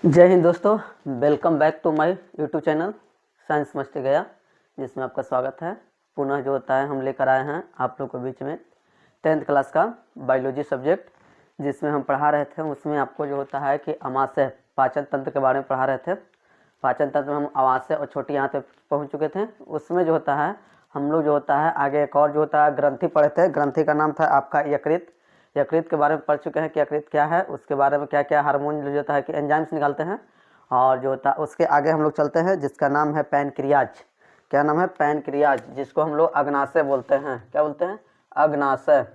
जय हिंद दोस्तों, welcome back to my YouTube channel science मस्ती गया, जिसमें आपका स्वागत है। पुनः जो होता है हम लेकर आए हैं आप लोग के बीच में 10th क्लास का बायोलॉजी सब्जेक्ट, जिसमें हम पढ़ा रहे थे। उसमें आपको जो होता है कि आमाशय पाचन तंत्र के बारे में पढ़ा रहे थे। पाचन तंत्र में हम आमाशय और छोटी आंत तक पहुँच चुके थे। उसमें जो होता है हम लोग जो होता है आगे एक और जो होता है ग्रंथि पढ़े थे। ग्रंथि का नाम था आपका यकृत। यकृत के बारे में पढ़ चुके हैं कि यकृत क्या है, उसके बारे में क्या क्या हार्मोन जो होता है कि एंजाइम्स निकालते हैं। और जो होता है उसके आगे हम लोग चलते हैं, जिसका नाम है पैनक्रियाज। क्या नाम है? पैनक्रियाज, जिसको हम लोग अग्नाशय बोलते हैं। क्या बोलते हैं? अग्नाशय।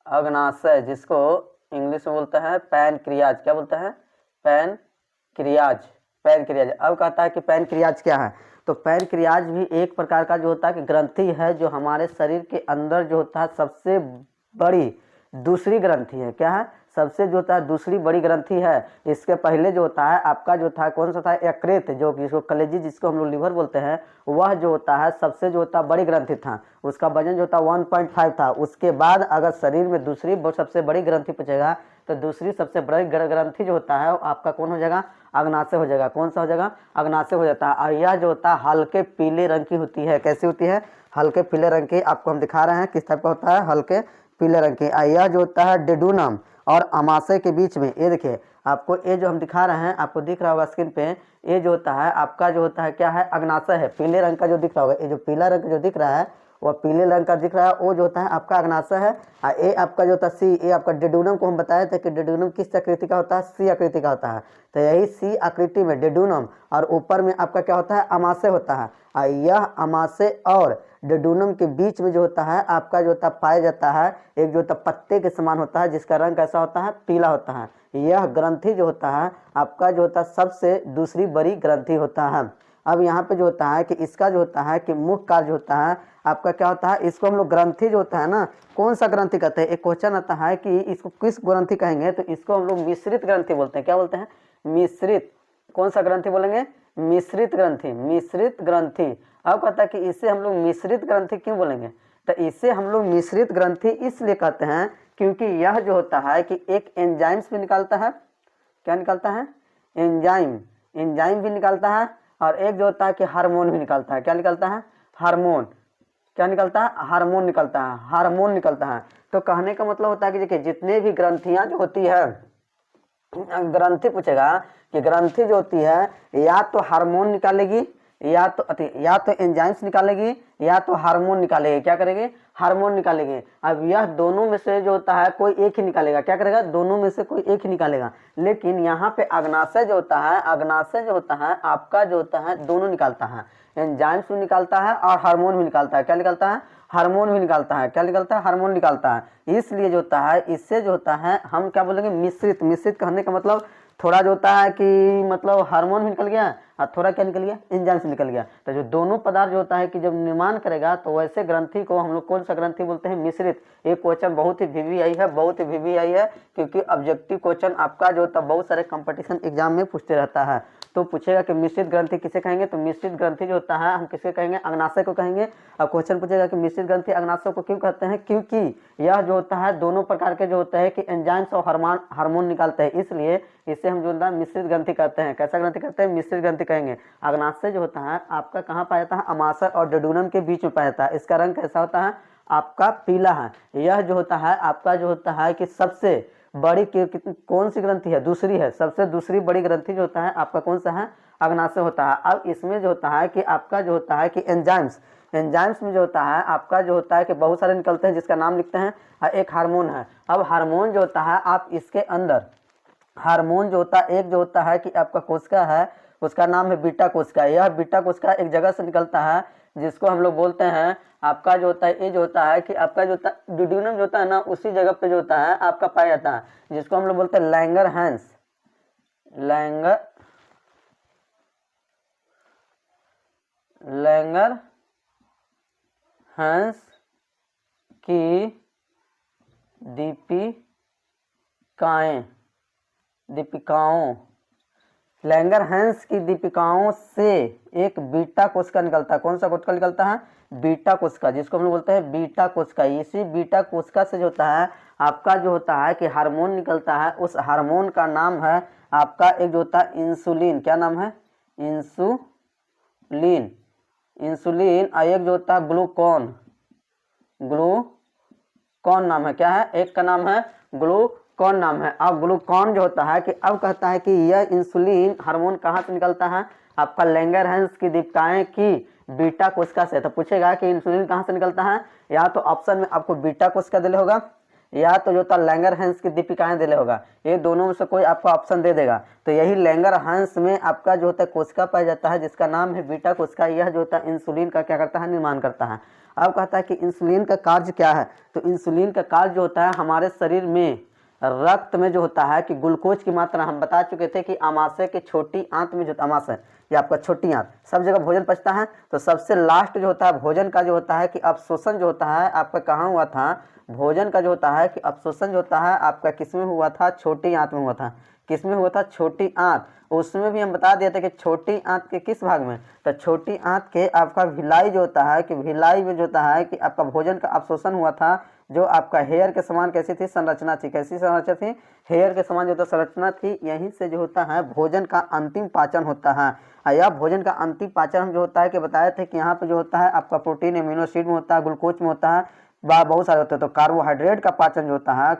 अग्नाशय, जिसको इंग्लिश में बोलते हैं पैनक्रियाज। क्या बोलते हैं? पैनक्रियाज। पैनक्रियाज। अब कहता है कि पैनक्रियाज क्या है। तो पैनक्रियाज भी एक प्रकार का जो होता है कि ग्रंथि है, जो हमारे शरीर के अंदर जो होता है सबसे बड़ी दूसरी ग्रंथि है। क्या है? सबसे जो होता है दूसरी बड़ी ग्रंथि है। इसके पहले जो होता है आपका जो था कौन सा था? यकृत, जो जिसको कलेजी, जिसको हम लोग लिवर बोलते हैं, वह जो होता है सबसे जो होता है बड़ी ग्रंथि था। उसका वजन जो होता 1.5 था। उसके बाद अगर शरीर में दूसरी सबसे बड़ी ग्रंथि पूछेगा तो दूसरी सबसे बड़ी ग्रंथि जो होता है आपका कौन हो जाएगा? अग्नाशय हो जाएगा। कौन सा हो जाएगा? अग्नाशय हो जाता है। और यह जो होता है हल्के पीले रंग की होती है। कैसी होती है? हल्के पीले रंग की। आपको हम दिखा रहे हैं किस टाइप का होता है, हल्के पीले रंग की। यह जो होता है डेडुनम और अमाशय के बीच में, ये देखिए आपको, ये जो हम दिखा रहे हैं आपको दिख रहा होगा स्क्रीन पे, ये जो होता है आपका जो होता है क्या है? अग्नाशय है। पीले रंग का जो दिख रहा होगा, ये जो पीला रंग जो दिख रहा है वह पीले रंग का दिख रहा है, वो जो होता है आपका अग्नाशय है। और ये आपका जो होता है सी, ये आपका डेडुनम को हम बताए थे कि डेडुनम किस आकृति का होता है? सी आकृति का होता है। तो यही सी आकृति में डेडुनम और ऊपर में आपका क्या होता है? अमाशय होता है। और यह अमाशय और डेडुनम के बीच में जो होता है आपका जो होता है पाया जाता है एक जो होता है पत्ते के समान होता है, जिसका रंग कैसा होता है? पीला होता है। यह ग्रंथि जो होता है आपका जो होता है सबसे दूसरी बड़ी ग्रंथि होता है। अब यहाँ पे जो होता है कि इसका जो होता है कि मुख्य कार्य जो होता है आपका क्या होता है? इसको हम लोग ग्रंथि जो होता है ना, कौन सा ग्रंथि कहते हैं? एक क्वेश्चन आता है कि इसको किस ग्रंथि कहेंगे, तो इसको हम लोग मिश्रित ग्रंथि बोलते हैं। क्या बोलते हैं? मिश्रित। कौन सा ग्रंथि बोलेंगे? मिश्रित ग्रंथि। मिश्रित ग्रंथि। अब कहता है कि इसे हम लोग मिश्रित ग्रंथि क्यों बोलेंगे? तो इसे हम लोग मिश्रित ग्रंथि इसलिए कहते हैं क्योंकि यह जो होता है कि एक एंजाइम्स भी निकालता है। क्या निकालता है? एंजाइम। एंजाइम भी निकालता है। और एक जो होता है कि हार्मोन भी निकालता है। क्या निकालता है? हार्मोन। क्या निकलता है? हार्मोन निकलता है। हार्मोन निकलता है। तो कहने का मतलब होता है कि देखिए जितने भी ग्रंथियां जो होती है, ग्रंथि पूछेगा कि ग्रंथि जो होती है या तो हार्मोन निकालेगी, या तो एंजाइम्स निकालेगी, या तो हार्मोन निकालेगी। क्या करेगी? हार्मोन निकालेगी। अब यह दोनों में से जो होता है कोई एक ही निकालेगा। क्या करेगा? दोनों में से कोई एक ही निकालेगा। लेकिन यहाँ पे अग्नाशय जो होता है, अग्नाशय जो होता है आपका जो होता है दोनों निकालता है। एंजाइम्स भी निकालता है और हार्मोन भी निकालता है। क्या निकालता है? हार्मोन भी निकालता है। क्या निकालता है? हार्मोन निकालता है। इसलिए जो होता है इससे जो होता है हम क्या बोलेंगे? मिश्रित। मिश्रित कहने का मतलब थोड़ा जो होता है कि मतलब हार्मोन भी निकल गया और थोड़ा क्या निकल गया? एंजाइम्स निकल गया। तो जो दोनों पदार्थ जो होता है कि जब निर्माण करेगा तो वैसे ग्रंथि को हम लोग कौन सा ग्रंथि बोलते हैं? मिश्रित। एक क्वेश्चन बहुत ही वीवीआई है, बहुत ही वीवीआई है, क्योंकि ऑब्जेक्टिव क्वेश्चन आपका जो होता है बहुत सारे कंपटीशन एग्जाम में पूछते रहता है। तो पूछेगा कि मिश्रित ग्रंथि किसे कहेंगे, तो मिश्रित ग्रंथि जो होता है हम किसे कहेंगे? अग्नाशय को कहेंगे। और क्वेश्चन पूछेगा कि मिश्रित ग्रंथि अग्नाशय को क्यों कहते हैं? क्योंकि यह जो होता है दोनों प्रकार के जो होते हैं कि एंजाइम्स और हार्मोन निकालते हैं, इसलिए इसे हम जो होता है मिश्रित ग्रंथि कहते हैं। कैसा ग्रंथि कहते हैं? मिश्रित ग्रंथि कहेंगे। अग्नाशय जो होता है आपका कहाँ पाया जाता है? अमाशय और डेडुनम के बीच में पाया जाता है। इसका रंग कैसा होता है? आपका पीला है। यह जो होता है आपका जो होता है कि सबसे बड़ी कौन सी ग्रंथि है? दूसरी है। सबसे दूसरी बड़ी ग्रंथि जो होता है आपका कौन सा है? अग्नाशय होता है। अब इसमें जो होता है कि आपका जो होता है कि एंजाइम्स, एंजाइम्स में जो होता है आपका जो होता है कि बहुत सारे निकलते हैं, जिसका नाम लिखते हैं, और एक हार्मोन है। अब हार्मोन जो होता है आप इसके अंदर हार्मोन जो होता है एक जो होता है कि आपका कोशिका है, उसका नाम है बीटा कोशिका। यह बीटा कोशिका एक जगह से निकलता है जिसको हम लोग बोलते हैं आपका जो होता है ये जो होता है कि आपका जो होता है ड्यूडिनम जो होता है ना, उसी जगह पे जो होता है आपका पाया जाता है, जिसको हम लोग बोलते हैं Langerhans. Langerhans Langerhans की दीपिकाएं दीपिकाओं लैंगरहैंस की दीपिकाओं से एक बीटा कोशिका निकलता है। कौन सा कोशिका निकलता है? बीटा कोशिका, जिसको हम लोग बोलते हैं बीटा कोशिका। इसी बीटा कोशिका से जो होता है आपका जो होता है कि हार्मोन निकलता है। उस हार्मोन का नाम है आपका एक जो होता है इंसुलिन। क्या नाम है? इंसुलिन। इंसुलिन। और एक जो होता है ग्लूकॉन। ग्लूकॉन नाम है। क्या है? एक का नाम है ग्लूकॉन नाम है। अब ग्लूकॉन जो होता है कि अब कहता है कि यह इंसुलिन हार्मोन कहाँ से निकलता है? आपका लैंगरहैंस की दीपिकाएं की बीटा कोशिका से। तो पूछेगा कि इंसुलिन कहाँ से निकलता है, या तो ऑप्शन में आपको बीटा कोशिका दिले होगा, या तो जो होता है लैंगरहैंस की दीपिकाएं दिले होगा। ये दोनों में से कोई आपको ऑप्शन दे देगा। तो यही लैंगरहैंस में आपका जो होता है कोशिका पाया जाता है, जिसका नाम है बीटा कोशिका। यह जो होता है इंसुलिन का क्या करता है? निर्माण करता है। अब कहता है कि इंसुलिन का कार्य क्या है? तो इंसुलिन का कार्य जो होता है हमारे शरीर में रक्त में जो होता है कि ग्लूकोज की मात्रा, हम बता चुके थे कि आमाशय की छोटी आंत में जो आमाशय या आपका छोटी आंत, सब जगह भोजन पचता है। तो सबसे लास्ट जो होता है भोजन का जो होता है कि अवशोषण जो होता है आपका कहाँ हुआ था? भोजन का जो होता है कि अवशोषण जो होता है आपका किसमें हुआ था? छोटी आंत में हुआ था। किसमें हुआ था? छोटी आंत। उसमें भी हम बता दिए थे कि छोटी आंत के किस भाग में? तो छोटी आंत के आपका भिलाई जो होता है कि भिलाई में जो होता है कि आपका भोजन का अवशोषण हुआ था, जो आपका हेयर के समान कैसी थी? संरचना थी। कैसी संरचना थी? हेयर के समान जो होता संरचना थी। यहीं से जो होता है भोजन का अंतिम पाचन होता है। यह भोजन का अंतिम पाचन हम जो होता है कि बताए थे कि यहाँ पे जो होता है आपका प्रोटीन एमिनो एसिड में होता है, ग्लूकोज में होता है, बहुत सारे होते हैं। तो कार्बोहाइड्रेट का पाचन जो होता है,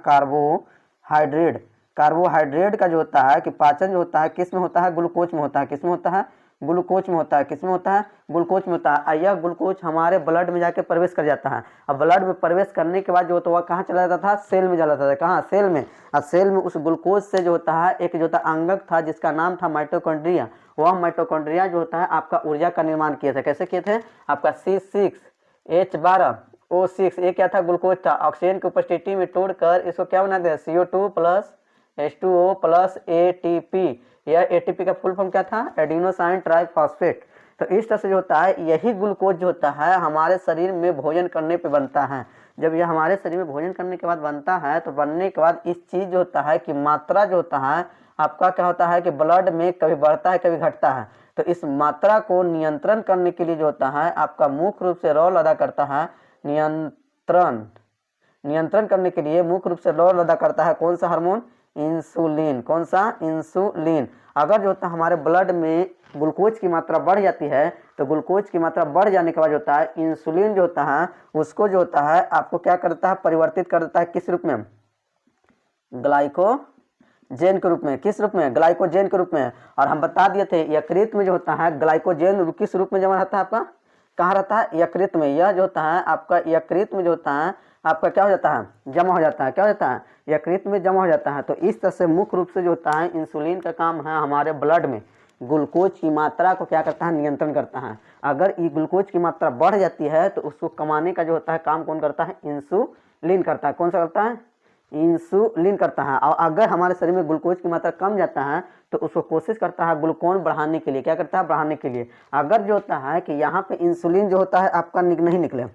कार्बोहाइड्रेट का जो होता है कि पाचन जो होता है किस में होता है? ग्लूकोज में होता है। किस में होता है? ग्लूकोज में होता है। किस में होता है? ग्लूकोज में होता है। यह ग्लूकोज हमारे ब्लड में जाके प्रवेश कर जाता है। अब ब्लड में प्रवेश करने के बाद जो होता है वह कहाँ चला जाता था? सेल में चला जाता था। कहाँ? सेल में। अब सेल में उस ग्लूकोज से जो होता है एक जो होता अंगक था जिसका नाम था माइटोकॉन्ड्रिया। वह माइटोकॉन्ड्रिया जो होता है आपका ऊर्जा का निर्माण किए थे। कैसे किए थे? आपका C6H12O6, ये क्या था? ग्लूकोज था। ऑक्सीजन की उपस्थिति में तोड़कर इसको क्या बना दिया? CO2 plus H2O plus ATP। यह ATP का फुल फॉर्म क्या था? Adenosine triphosphate. तो इस तरह से जो होता है यही ग्लूकोज जो होता है हमारे शरीर में भोजन करने पे बनता है। जब यह हमारे शरीर में भोजन करने के बाद बनता है तो बनने के बाद इस चीज़ जो होता है कि मात्रा जो होता है आपका क्या होता है कि ब्लड में कभी बढ़ता है कभी घटता है। तो इस मात्रा को नियंत्रण करने के लिए जो होता है आपका मुख्य रूप से रोल अदा करता है नियंत्रण करने के लिए मुख्य रूप से रोल अदा करता है कौन सा हार्मोन? इंसुलिन। कौन सा? इंसुलिन। अगर जो होता है हमारे ब्लड में ग्लूकोज की मात्रा बढ़ जाती है तो ग्लूकोज की मात्रा बढ़ जाने के बाद जो होता है इंसुलिन जो होता है उसको जो होता है आपको क्या करता है? परिवर्तित कर देता है। किस रूप में? ग्लाइकोजेन के रूप में। किस रूप में? ग्लाइकोजेन के रूप में। और हम बता दिए थे यकृत में जो होता है ग्लाइकोजेन किस रूप में जमा रहता है? आपका कहाँ रहता है? यकृत में। यह जो होता है आपका यकृत में जो होता है आपका क्या हो जाता है? जमा हो जाता है। क्या हो जाता है? यकृत में जमा हो जाता है। तो इस तरह से मुख्य रूप से जो होता है इंसुलिन का काम है हमारे ब्लड में ग्लूकोज की मात्रा को क्या करता है? नियंत्रण करता है। अगर ये ग्लूकोज की मात्रा बढ़ जाती है तो उसको कमाने का जो होता है काम कौन करता है? इंसुलिन करता है। कौन सा करता है? इंसुलिन करता है। और अगर हमारे शरीर में ग्लूकोज की मात्रा कम जाता है तो उसको कोशिश करता है ग्लूकोन बढ़ाने के लिए। क्या करता है? बढ़ाने के लिए। अगर जो होता है कि यहाँ पे इंसुलिन जो होता है आपका नहीं निकले,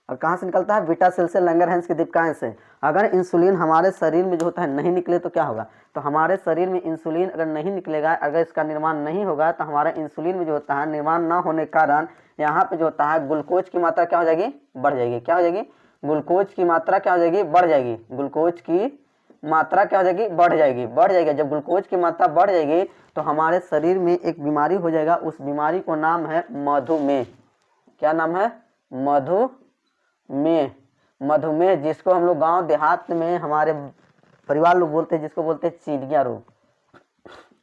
और कहाँ से निकलता है? बीटा सेल से, लैंगरहैंस की दीपिकाएं से। अगर इंसुलिन हमारे शरीर में जो होता है नहीं निकले तो क्या होगा? तो हमारे शरीर में इंसुलिन अगर नहीं निकलेगा, अगर इसका निर्माण नहीं होगा तो हमारा इंसुलिन में जो होता है निर्माण ना होने के कारण यहाँ पे जो होता है ग्लूकोज की मात्रा क्या हो जाएगी? बढ़ जाएगी। क्या हो जाएगी? ग्लूकोज की मात्रा क्या हो जाएगी? बढ़ जाएगी। ग्लूकोज की मात्रा क्या हो जाएगी? बढ़ जाएगी। बढ़ जाएगी। जब ग्लूकोज की मात्रा बढ़ जाएगी तो हमारे शरीर में एक बीमारी हो जाएगा। उस बीमारी को नाम है मधुमेह। क्या नाम है? मधुमेह, जिसको हम लोग गांव देहात में हमारे परिवार लोग बोलते हैं, जिसको बोलते हैं चिनिया रोग।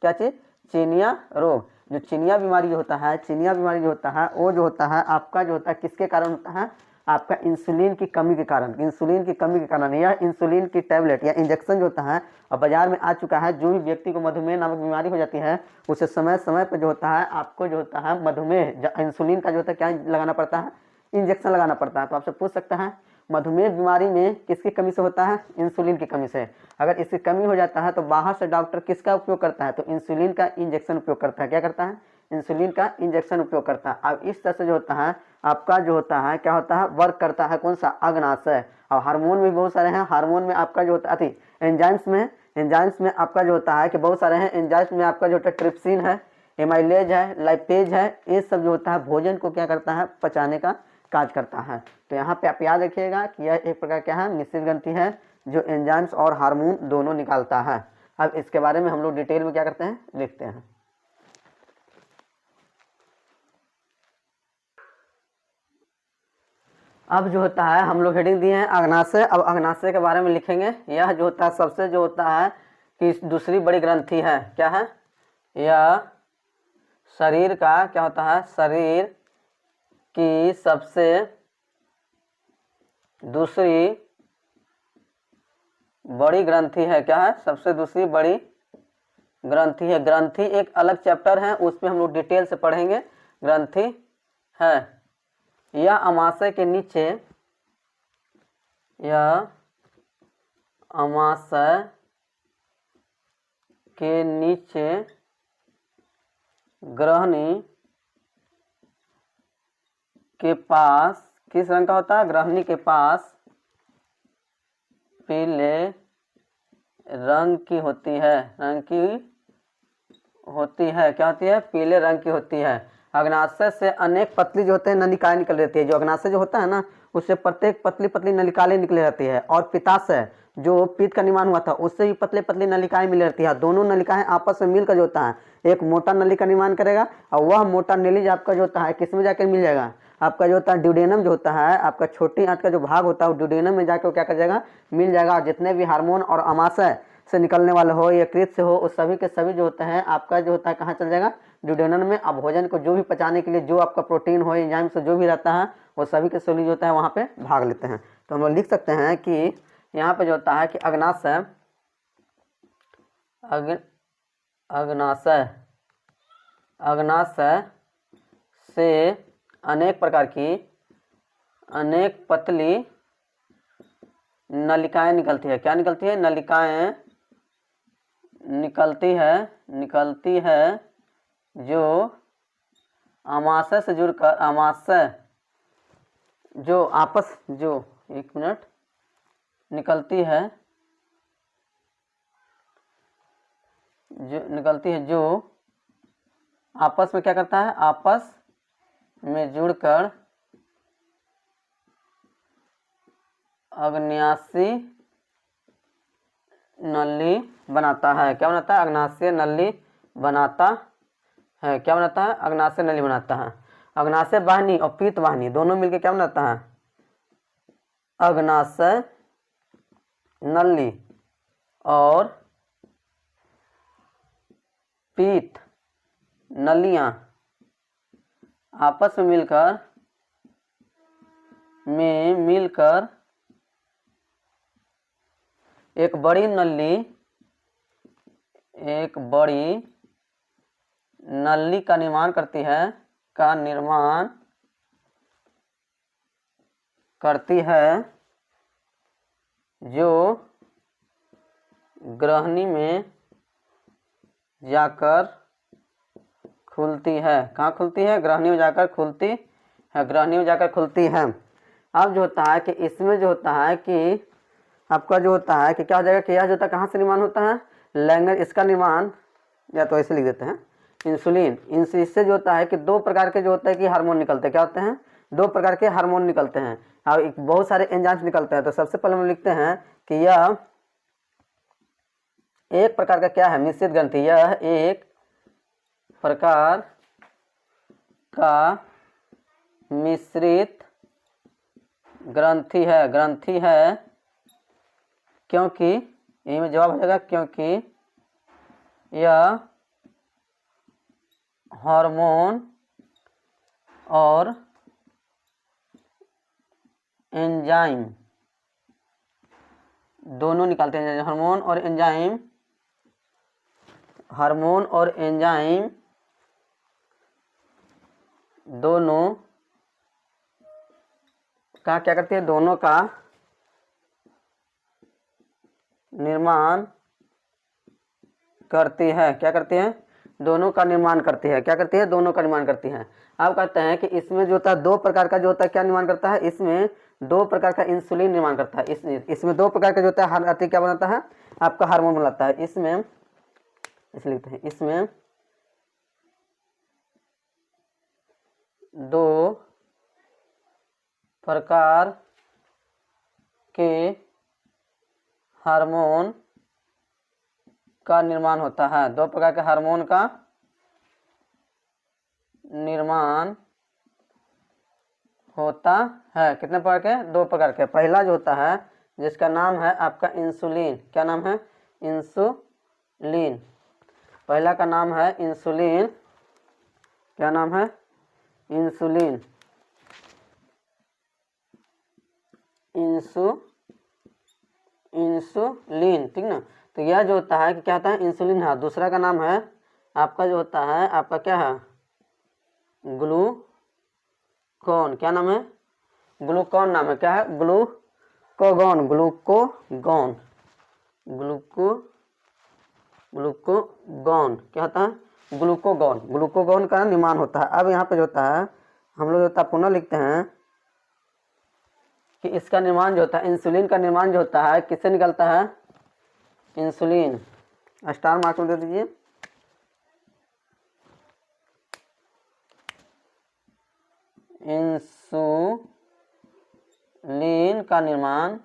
क्या चीज? चिनिया रोग। जो चिनिया बीमारी जो होता है, चिनिया बीमारी जो होता है वो जो होता है आपका जो होता है किसके कारण होता है? आपका इंसुलिन की कमी के कारण। इंसुलिन की कमी के कारण यह इंसुलिन की टैबलेट या इंजेक्शन जो होता है और बाजार में आ चुका है। जो भी व्यक्ति को मधुमेह नामक बीमारी हो जाती है उसे समय समय पर जो होता है आपको जो होता है मधुमेह इंसुलिन का जो होता है क्या लगाना पड़ता है? इंजेक्शन लगाना पड़ता है। तो आपसे पूछ सकता है मधुमेह बीमारी में किसकी कमी से होता है? इंसुलिन की कमी से। अगर इसकी कमी हो जाता है तो बाहर से डॉक्टर किसका उपयोग करता है? तो इंसुलिन का इंजेक्शन उपयोग करता है। क्या करता है? इंसुलिन का इंजेक्शन उपयोग करता है। अब इस तरह से जो होता है आपका जो होता है क्या होता है? वर्क करता है कौन सा? अग्नाशय। और हार्मोन भी बहुत सारे हैं। हार्मोन में आपका जो होता है एंजाइम्स में एंजाइम्स में आपका जो होता है कि बहुत सारे हैं। एंजाइम्स में आपका जो होता है ट्रिप्सिन है, एमाइलेज है, लाइपेज है, ये सब जो होता है भोजन को क्या करता है, पचाने का कार्य करता है। तो यहाँ पे आप याद रखिएगा कि यह एक प्रकार क्या है, मिश्रित ग्रंथि है जो एंजाइम्स और हार्मोन दोनों निकालता है। अब इसके बारे में हम लोग डिटेल में क्या करते हैं, लिखते हैं। अब जो होता है हम लोग हेडिंग दिए हैं अग्नाशय। अब अग्नाशय के बारे में लिखेंगे। यह जो होता है सबसे जो होता है कि दूसरी बड़ी ग्रंथि है, क्या है, यह शरीर का क्या होता है, शरीर की सबसे दूसरी बड़ी ग्रंथि है। क्या है, सबसे दूसरी बड़ी ग्रंथि है। ग्रंथि एक अलग चैप्टर है, उसमें हम लोग डिटेल से पढ़ेंगे। ग्रंथि है यह अमाशय के नीचे, यह अमाशय के नीचे ग्रहणी के पास, किस रंग का होता है, ग्रहणी के पास पीले रंग की होती है, रंग की होती है। क्या होती है, पीले रंग की होती है। अग्नाशय से अनेक पतली जो होते हैं नलिकाएं निकल रहती है। जो अग्नाशय जो होता है ना, उससे प्रत्येक पतली पतली नलिकाएं निकल रहती है। और पित्ताशय जो पित्त का निर्माण हुआ था उससे भी पतले पतली नलिकाएं मिल रहती है। दोनों नलिकाएं आपस में मिलकर जो होता है एक मोटा नली का निर्माण करेगा, और वह मोटा नली आपका जो होता है किस में जाकर मिल जाएगा, आपका जो होता है ड्यूडेनम जो होता है, आपका छोटी आंत का जो भाग होता है वो ड्यूडेनम में जाकर क्या कर जाएगा, मिल जाएगा। और जितने भी हार्मोन और अमाशय से निकलने वाले हो, यकृत से हो, उस सभी के सभी जो होते हैं आपका जो होता है कहाँ चल जाएगा, ड्यूडेनम में। अब भोजन को जो भी पचाने के लिए जो आपका प्रोटीन हो, एंजाइम से जो भी रहता है वो सभी के सभी जो होता है वहाँ पे भाग लेते हैं। तो हम लोग लिख सकते हैं कि यहाँ पे जो होता है कि अग्नाशय अग्नाशय अग्नाशय से अनेक प्रकार की, अनेक पतली नलिकाएं निकलती है। क्या निकलती है, नलिकाएं निकलती है जो अमाशय से जुड़कर, अमाशय जो आपस जो, एक मिनट, निकलती है जो आपस में क्या करता है, आपस में जुड़कर अग्नाशी नली बनाता है। क्या बनाता है, अग्नाशय नली बनाता है। क्या बनाता है, अग्नाशय नली बनाता है। अग्नाशय वाहिनी और पीत वाहिनी दोनों मिलकर क्या बनाता है, अग्नाशय नली और पीत नलियां आपस में मिलकर एक बड़ी नली का निर्माण करती है, जो ग्रहणी में जाकर खुलती है। कहाँ खुलती है, ग्रहणी में जाकर खुलती है, ग्रहणी में जाकर खुलती है। अब जो होता है कि इसमें जो होता है कि आपका जो होता है कि क्या हो जाएगा कि यह जो होता है कहाँ से निर्माण होता है, लैंगर, इसका निर्माण, या तो ऐसे लिख देते हैं इंसुलिन। इससे जो होता है कि दो प्रकार के जो होता है कि हार्मोन निकलते हैं। क्या होते हैं, दो प्रकार के हार्मोन निकलते हैं और बहुत सारे एंजाइम्स निकलते हैं। तो सबसे पहले हम लिखते हैं कि यह एक प्रकार का क्या है, मिश्रित ग्रंथि। यह एक प्रकार का मिश्रित ग्रंथि है, क्योंकि यही में जवाब हो जाएगा, क्योंकि यह हार्मोन और एंजाइम दोनों निकालते हैं। हार्मोन और एंजाइम दोनों का क्या करती है, दोनों का निर्माण करती है। क्या करती है, दोनों का निर्माण करती है। क्या करती है, दोनों का निर्माण करती है। अब कहते हैं कि इसमें जो होता है दो प्रकार का जो होता है क्या निर्माण करता है, इसमें दो प्रकार का इंसुलिन निर्माण करता है। इसमें दो प्रकार का जो होता है क्या बनाता है आपका हार्मोन बनाता है। इसमें इसलिए लिखते हैं इसमें दो प्रकार के हार्मोन का निर्माण होता है। दो प्रकार के हार्मोन का निर्माण होता है। कितने प्रकार के? दो प्रकार के। पहला जो होता है जिसका नाम है आपका इंसुलिन। क्या नाम है? इंसुलिन। पहला का नाम है इंसुलिन। क्या नाम है? इंसुलिन। इंसुलिन, ठीक ना। तो यह जो होता है कि क्या होता है? इंसुलिन है। दूसरा का नाम है आपका जो होता है आपका क्या है? ग्लूकॉन। क्या नाम है? ग्लूकॉन नाम है। क्या है? ग्लूकोगॉन। ग्लूकोगॉन क्या होता है? ग्लूकोगॉन का निर्माण होता है। अब यहाँ पे जो होता है हम लोग जो होता है पुनः लिखते हैं कि इसका निर्माण जो होता है इंसुलिन का निर्माण जो होता है किससे निकलता है? इंसुलिन। स्टार मार्क में दे दीजिए। इंसुलिन का निर्माण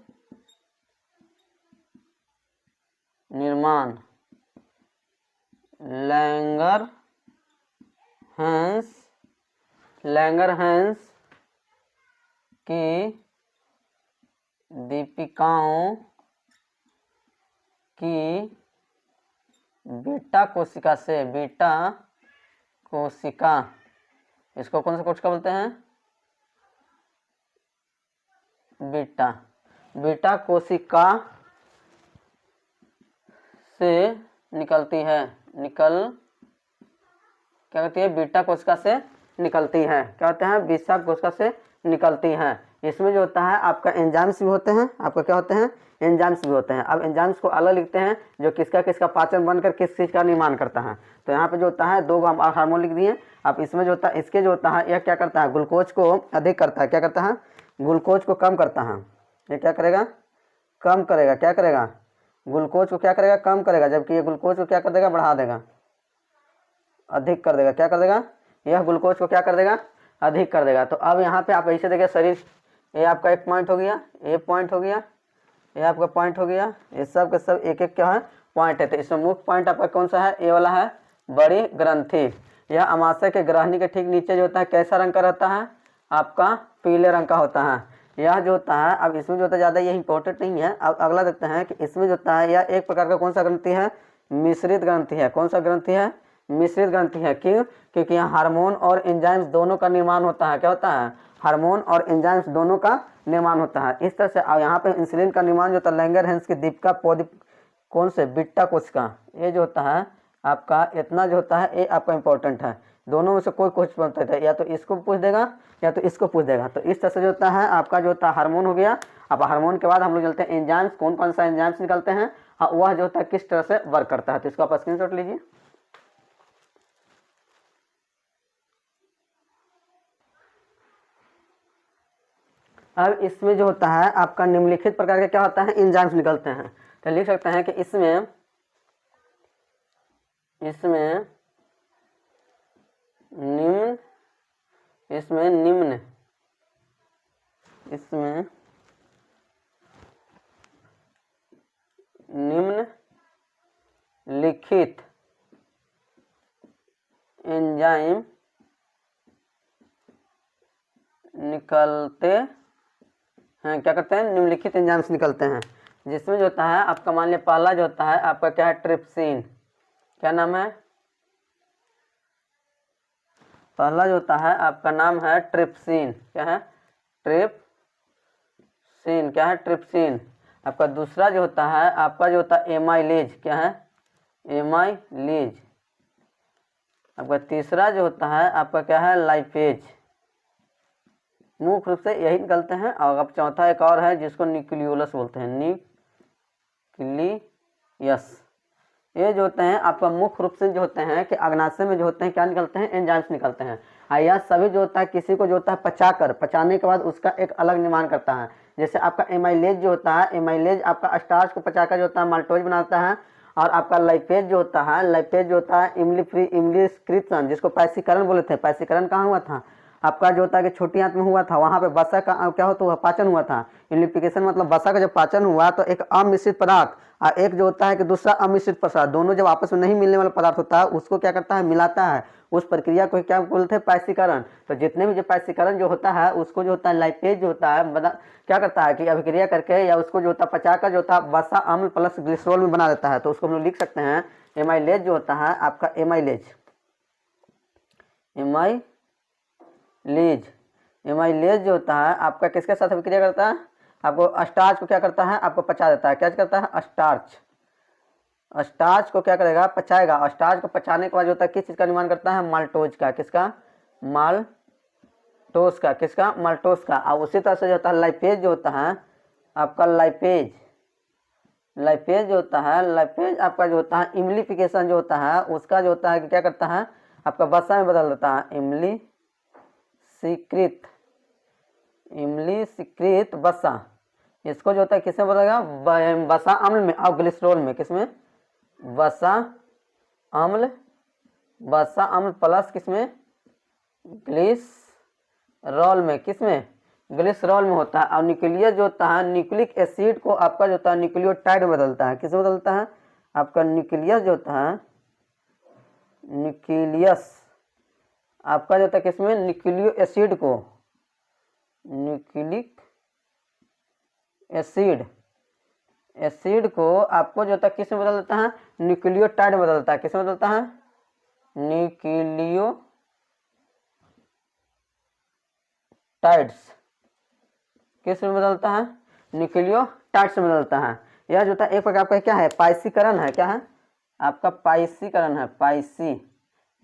लैंगरहैंस की दीपिकाओं की बीटा कोशिका से। बीटा कोशिका, इसको कौन सा कोशिका बोलते हैं? बीटा कोशिका से निकलती है। क्या कहती है? बीटा कोशिका से निकलती है। क्या होते हैं? बीटा कोशिका से निकलती है। इसमें जो होता है आपका एंजाइम्स भी होते हैं। आपका क्या होते हैं? एंजाइम्स भी होते हैं। अब एंजाइम्स को अलग लिखते हैं जो किसका पाचन बनकर किस चीज़ का निर्माण करता है। तो यहाँ पे जो होता है दो हार्मोन लिख दिए। अब इसमें जो होता है इसके जो होता है यह क्या करता है? ग्लूकोज को अधिक करता है। क्या करता है? ग्लूकोज को कम करता है। ये क्या करेगा? कम करेगा। क्या करेगा? ग्लूकोज को क्या करेगा? कम करेगा। जबकि ये ग्लूकोज को क्या कर देगा? बढ़ा देगा, अधिक कर देगा। क्या कर देगा? यह ग्लूकोज को क्या कर देगा? अधिक कर देगा। तो अब यहाँ पे आप ऐसे देखिए शरीर, ये आपका एक पॉइंट हो गया, ये पॉइंट हो गया, ये आपका पॉइंट हो गया। ये सब के सब एक एक क्या है? पॉइंट है। तो इसमें मुख्य पॉइंट आपका कौन सा है? ये वाला है, बड़ी ग्रंथि। यह अमाशय के ग्रहणी के ठीक नीचे जो होता है कैसा रंग का रहता है? आपका पीले रंग का होता है। यह जो होता है अब इसमें जो होता है ज़्यादा ये इंपॉर्टेंट नहीं है। अब अगला देखते हैं कि इसमें जो होता है यह एक प्रकार का कौन सा ग्रंथि है? मिश्रित ग्रंथि है। कौन सा ग्रंथि है? मिश्रित ग्रंथि है। क्यों? क्योंकि यहाँ हार्मोन और एंजाइम्स दोनों का निर्माण होता है। क्या होता है? हार्मोन और एंजाइम्स दोनों का निर्माण होता है। इस तरह से यहाँ पे इंसुलिन का निर्माण जो होता है लैंगरहैंस की दीपिका पौध कौन से? बीटा कोशिका। ये जो होता है आपका इतना जो होता है ये आपका इंपॉर्टेंट है। दोनों में से कोई कुछ पूछता है, या तो इसको पूछ देगा या तो इसको पूछ देगा। तो इस तरह से जो होता है आपका जो होता है हार्मोन हो गया। अब हार्मोन के बाद हम लोग चलते हैं एंजाइम्स। कौन कौन सा एंजाइम्स निकलते हैं और वह जो होता है किस तरह से वर्क करता है। तो इसको आप स्क्रीनशॉट लीजिए। अब इसमें जो होता है आपका निम्नलिखित प्रकार के क्या होता है? एंजाइम्स निकलते हैं। तो लिख सकते हैं कि इसमें निम्नलिखित एंजाइम निकलते हैं। क्या करते हैं? निम्नलिखित एंजाइम्स निकलते हैं। जिसमें जो होता है आपका मान लिया पहला जो होता है आपका क्या है? ट्रिप्सिन। क्या नाम है? पहला जो होता है आपका नाम है ट्रिप्सिन। क्या है? ट्रिप्सिन। क्या है? ट्रिप्सिन। आपका दूसरा जो होता है आपका जो होता है एमाइलेज। क्या है? एमाइलेज। आपका तीसरा जो होता है आपका क्या है? लाइपेज। मुख्य रूप से यही निकलते हैं। और अब चौथा एक और है जिसको न्यूक्लियोलस बोलते हैं। न्यूक्लियस। ये जो होते हैं आपका मुख्य रूप से जो होते हैं कि अग्नाशय में जो होते हैं क्या निकलते हैं, एंजाइम्स निकलते हैं। यह सभी जो होता है किसी को जो होता है पचाने के बाद उसका एक अलग निर्माण करता है। जैसे आपका एमाइलेज जो होता है, एमाइलेज आपका स्टार्च को पचाकर जो होता है माल्टोज बनाता है। और आपका लाइपेज जो होता है, लाइपेज जो होता है इमलीकृत जिसको पैसीकरण बोले थे। पैसीकरण कहाँ हुआ था, आपका जो होता है कि छोटी आंत में हुआ था, वहाँ पे वसा का क्या होता है, पाचन हुआ था। इम्लीफिकेशन मतलब वसा का जब पाचन हुआ तो एक अमिश्रित पदार्थ और एक जो होता है कि दूसरा अमिश्रित पदार्थ, दोनों जब आपस में नहीं मिलने वाला पदार्थ होता है उसको क्या करता है, मिलाता है। उस प्रक्रिया को क्या बोलते हैं, पैसीकरण। तो जितने भी जो पैसीकरण जो होता है उसको जो होता है लाइपेज जो होता है क्या करता है कि अभिक्रिया करके या उसको जो होता है पचाकर जो होता है वसा अम्ल प्लस ग्लिसरॉल में बना देता है। तो उसको हम लोग लिख सकते हैं एमाइलेज जो होता है आपका एमाइलेज जो होता है आपका किसके साथ अभिक्रिया करता है, आपको स्टार्च को क्या करता है, आपको पचा देता है। क्या करता है, स्टार्च को क्या करेगा, पचाएगा। स्टार्च को पचाने के बाद जो होता है किस चीज़ का निर्माण करता है, माल्टोज का। किसका, माल्टोज का। किसका, माल्टोज का। और उसी तरह से जो होता है लाइपेज जो होता है आपका लाइपेज जो होता है, लाइपेज आपका जो होता है इम्लीफिकेशन जो होता है उसका जो होता है कि क्या करता है, आपका वसा में बदल देता है। इमलीकृत वसा, इसको जो होता है किसमें बदलेगा, वसा अम्ल में और ग्लिसरॉल में। किसमें, वसा अम्ल प्लस किसमें, ग्लिसरॉल में। किसमें, ग्लिसरॉल में होता है। और न्यूक्लियस जो होता है, न्यूक्लिक एसिड को आपका जो होता है न्यूक्लियोटाइड में बदलता है। किसमें बदलता है, आपका न्यूक्लियस जो होता है, न्यूक्लियस आपका जो होता है किसमें, न्यूक्लियो एसिड को, न्यूक्लिक एसिड को आपको जो होता है किसमें बदल देता है, न्यूक्लियोटाइड में बदलता है। किसमें बदलता है, न्यूक्लियोटाइड्स। किस में बदलता है, न्यूक्लियोटाइड्स में बदलता है। यह जो होता है एक प्रकार का क्या है, पाइसीकरण है। क्या है आपका, पाइसीकरण है।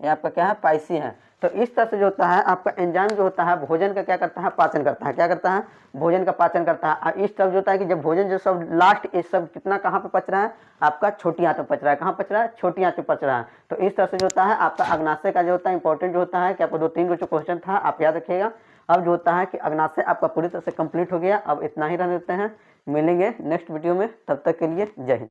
ये आपका क्या है, पाइसी है। तो इस तरह से जो होता है आपका एंजाइम जो होता है भोजन का क्या करता है, पाचन करता है। क्या करता है, भोजन का पाचन करता है। और इस तरह जो होता है कि जब भोजन जो सब लास्ट ये सब कितना कहाँ पे पच रहा है, आपका छोटी आंत में पच रहा है। कहाँ पच रहा है, छोटी आंत में पच रहा है। तो इस तरह से जो होता है आपका अग्नाशय का जो होता है इंपॉर्टेंट जो होता है कि आपको 2-3 जो क्वेश्चन था आप याद रखिएगा। अब जो होता है कि अग्नाशय आपका पूरी तरह से कंप्लीट हो गया। अब इतना ही रह देते हैं, मिलेंगे नेक्स्ट वीडियो में, तब तक के लिए जय हिंद।